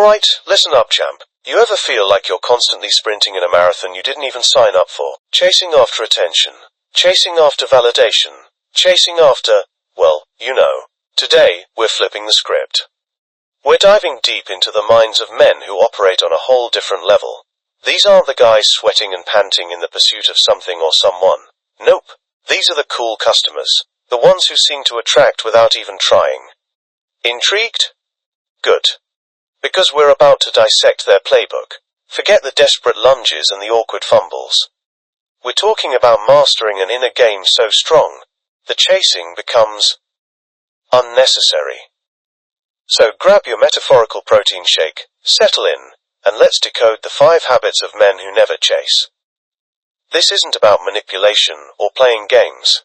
Alright, listen up, champ. You ever feel like you're constantly sprinting in a marathon you didn't even sign up for? Chasing after attention. Chasing after validation. Chasing after, well, you know. Today, we're flipping the script. We're diving deep into the minds of men who operate on a whole different level. These aren't the guys sweating and panting in the pursuit of something or someone. Nope. These are the cool customers. The ones who seem to attract without even trying. Intrigued? Good. Because we're about to dissect their playbook. Forget the desperate lunges and the awkward fumbles. We're talking about mastering an inner game so strong, the chasing becomes unnecessary. So grab your metaphorical protein shake, settle in, and let's decode the 5 habits of men who never chase. This isn't about manipulation or playing games.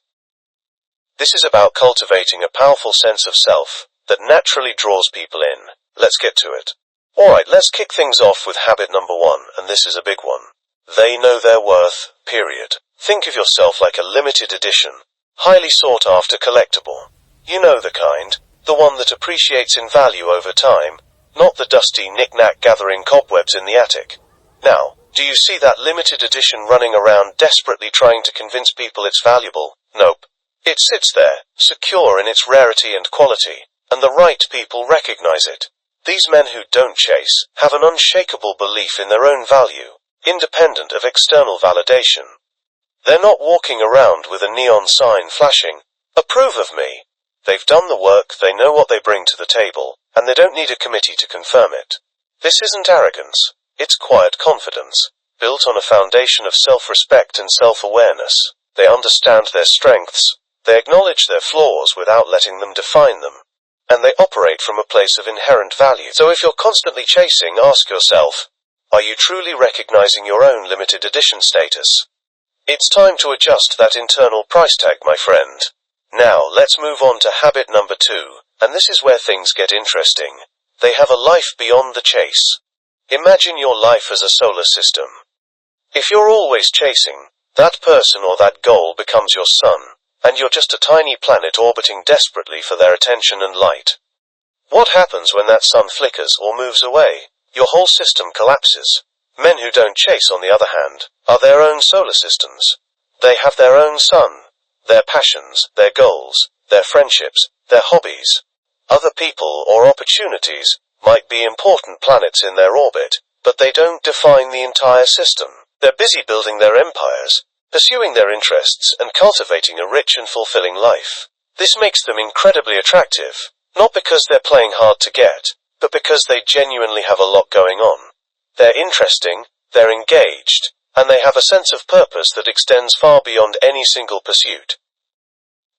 This is about cultivating a powerful sense of self that naturally draws people in. Let's get to it. Alright, let's kick things off with habit number 1, and this is a big one. They know their worth, period. Think of yourself like a limited edition, highly sought after collectible. You know the kind, the one that appreciates in value over time, not the dusty knick-knack gathering cobwebs in the attic. Now, do you see that limited edition running around desperately trying to convince people it's valuable? Nope. It sits there, secure in its rarity and quality, and the right people recognize it. These men who don't chase have an unshakable belief in their own value, independent of external validation. They're not walking around with a neon sign flashing, "Approve of me." They've done the work, they know what they bring to the table, and they don't need a committee to confirm it. This isn't arrogance, it's quiet confidence, built on a foundation of self-respect and self-awareness. They understand their strengths, they acknowledge their flaws without letting them define them. And they operate from a place of inherent value. So if you're constantly chasing, ask yourself, are you truly recognizing your own limited edition status? It's time to adjust that internal price tag, my friend. Now, let's move on to habit number 2, and this is where things get interesting. They have a life beyond the chase. Imagine your life as a solar system. If you're always chasing, that person or that goal becomes your sun. And you're just a tiny planet orbiting desperately for their attention and light. What happens when that sun flickers or moves away? Your whole system collapses. Men who don't chase, on the other hand, are their own solar systems. They have their own sun, their passions, their goals, their friendships, their hobbies. Other people or opportunities might be important planets in their orbit, but they don't define the entire system. They're busy building their empires, pursuing their interests, and cultivating a rich and fulfilling life. This makes them incredibly attractive, not because they're playing hard to get, but because they genuinely have a lot going on. They're interesting, they're engaged, and they have a sense of purpose that extends far beyond any single pursuit.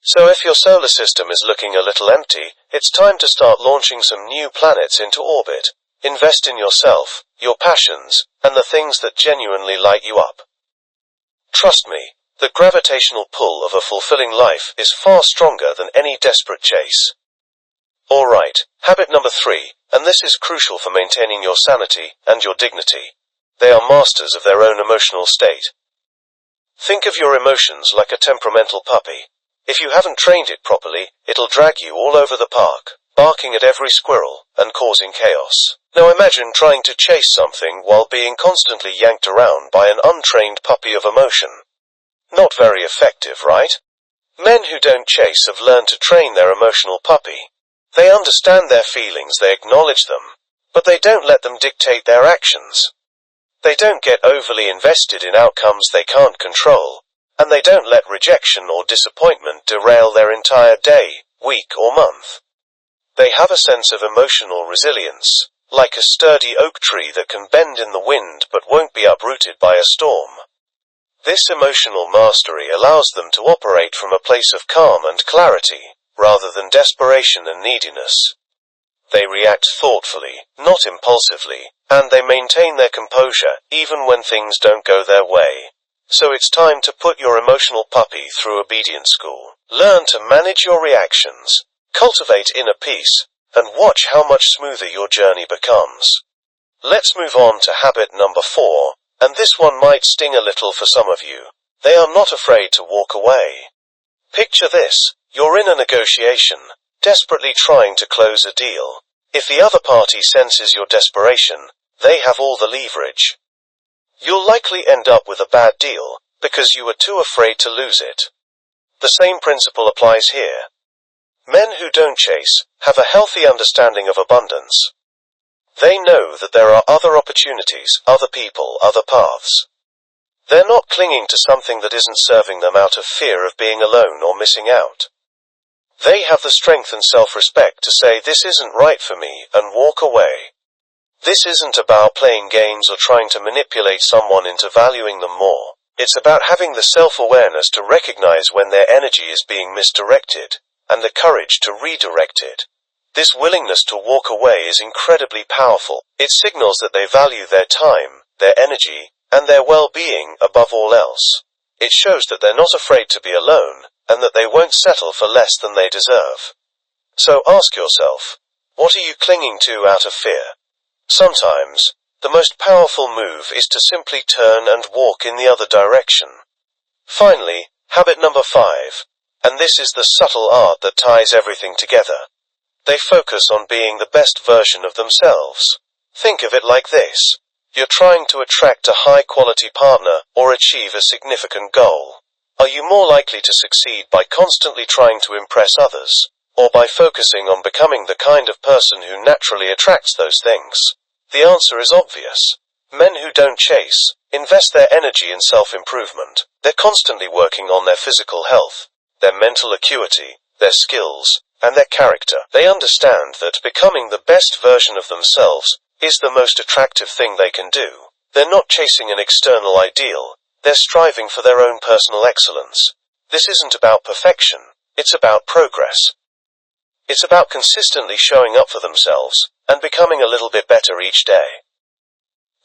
So if your solar system is looking a little empty, it's time to start launching some new planets into orbit. Invest in yourself, your passions, and the things that genuinely light you up. Trust me, the gravitational pull of a fulfilling life is far stronger than any desperate chase. Alright, habit number 3, and this is crucial for maintaining your sanity and your dignity. They are masters of their own emotional state. Think of your emotions like a temperamental puppy. If you haven't trained it properly, it'll drag you all over the park, barking at every squirrel, and causing chaos. Now imagine trying to chase something while being constantly yanked around by an untrained puppy of emotion. Not very effective, right? Men who don't chase have learned to train their emotional puppy. They understand their feelings, they acknowledge them, but they don't let them dictate their actions. They don't get overly invested in outcomes they can't control, and they don't let rejection or disappointment derail their entire day, week, or month. They have a sense of emotional resilience, like a sturdy oak tree that can bend in the wind but won't be uprooted by a storm. This emotional mastery allows them to operate from a place of calm and clarity, rather than desperation and neediness. They react thoughtfully, not impulsively, and they maintain their composure, even when things don't go their way. So it's time to put your emotional puppy through obedience school. Learn to manage your reactions, cultivate inner peace, and watch how much smoother your journey becomes. Let's move on to habit number 4, and this one might sting a little for some of you. They are not afraid to walk away. Picture this, you're in a negotiation, desperately trying to close a deal. If the other party senses your desperation, they have all the leverage. You'll likely end up with a bad deal, because you were too afraid to lose it. The same principle applies here. Men who don't chase have a healthy understanding of abundance. They know that there are other opportunities, other people, other paths. They're not clinging to something that isn't serving them out of fear of being alone or missing out. They have the strength and self-respect to say this isn't right for me and walk away. This isn't about playing games or trying to manipulate someone into valuing them more. It's about having the self-awareness to recognize when their energy is being misdirected, and the courage to redirect it. This willingness to walk away is incredibly powerful. It signals that they value their time, their energy, and their well-being above all else. It shows that they're not afraid to be alone, and that they won't settle for less than they deserve. So ask yourself, what are you clinging to out of fear? Sometimes, the most powerful move is to simply turn and walk in the other direction. Finally, habit number 5, and this is the subtle art that ties everything together. They focus on being the best version of themselves. Think of it like this. You're trying to attract a high-quality partner or achieve a significant goal. Are you more likely to succeed by constantly trying to impress others, or by focusing on becoming the kind of person who naturally attracts those things? The answer is obvious. Men who don't chase invest their energy in self-improvement. They're constantly working on their physical health, their mental acuity, their skills, and their character. They understand that becoming the best version of themselves is the most attractive thing they can do. They're not chasing an external ideal, they're striving for their own personal excellence. This isn't about perfection, it's about progress. It's about consistently showing up for themselves, and becoming a little bit better each day.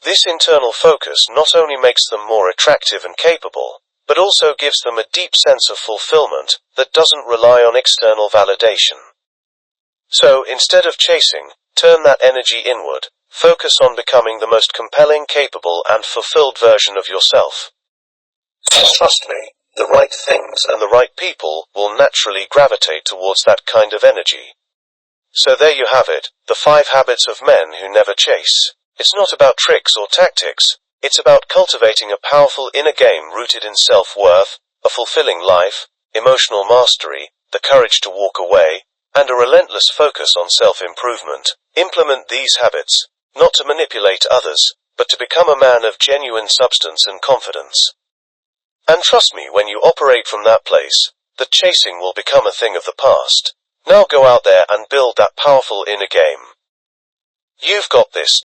This internal focus not only makes them more attractive and capable, but also gives them a deep sense of fulfillment that doesn't rely on external validation. So, instead of chasing, turn that energy inward. Focus on becoming the most compelling, capable, and fulfilled version of yourself. Trust me, the right things and the right people will naturally gravitate towards that kind of energy. So there you have it, the 5 habits of men who never chase. It's not about tricks or tactics, it's about cultivating a powerful inner game rooted in self-worth, a fulfilling life, emotional mastery, the courage to walk away, and a relentless focus on self-improvement. Implement these habits, not to manipulate others, but to become a man of genuine substance and confidence. And trust me, when you operate from that place, the chasing will become a thing of the past. Now go out there and build that powerful inner game. You've got this.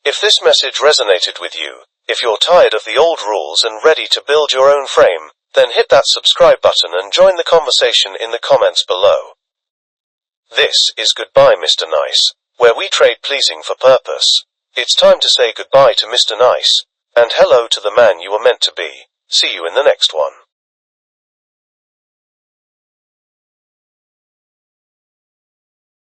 If this message resonated with you, if you're tired of the old rules and ready to build your own frame, then hit that subscribe button and join the conversation in the comments below. This is Goodbye Mr. Nice, where we trade pleasing for purpose. It's time to say goodbye to Mr. Nice, and hello to the man you were meant to be. See you in the next one.